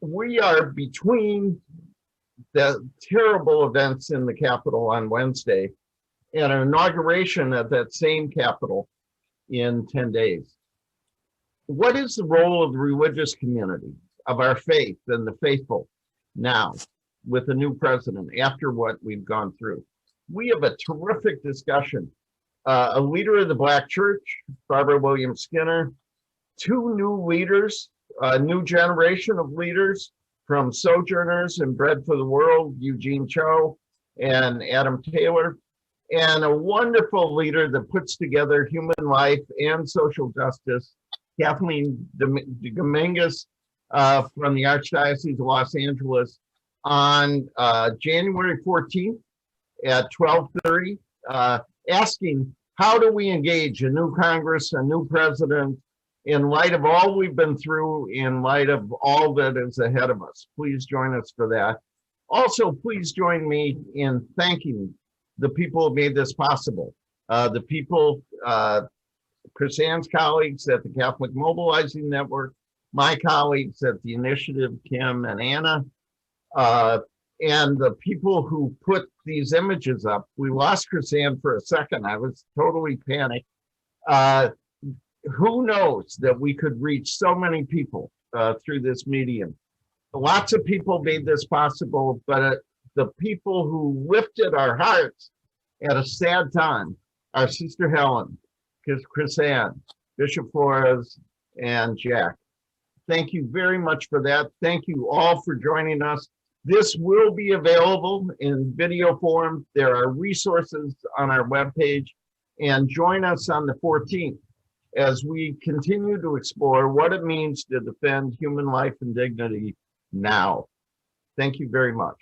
We are between the terrible events in the Capitol on Wednesday and an inauguration of that same Capitol in 10 days. What is the role of the religious community, of our faith and the faithful now with the new president after what we've gone through? We have a terrific discussion. A leader of the Black Church, Barbara Williams Skinner, two new leaders, a new generation of leaders from Sojourners and Bread for the World, Eugene Cho and Adam Taylor, and a wonderful leader that puts together human life and social justice, Kathleen Dominguez from the Archdiocese of Los Angeles, on January 14th at 12:30, asking how do we engage a new Congress, a new president, in light of all we've been through, in light of all that is ahead of us. Please join us for that. Also, please join me in thanking the people who made this possible. The people, Krisanne's colleagues at the Catholic Mobilizing Network, my colleagues at the initiative, Kim and Anna, and the people who put these images up. We lost Krisanne for a second. I was totally panicked. Who knows that we could reach so many people through this medium? Lots of people made this possible, but the people who lifted our hearts at a sad time are Sister Helen, Krisanne, Bishop Flores, and Jack. Thank you very much for that. Thank you all for joining us. This will be available in video form. There are resources on our webpage, and join us on the 14th as we continue to explore what it means to defend human life and dignity now. Thank you very much.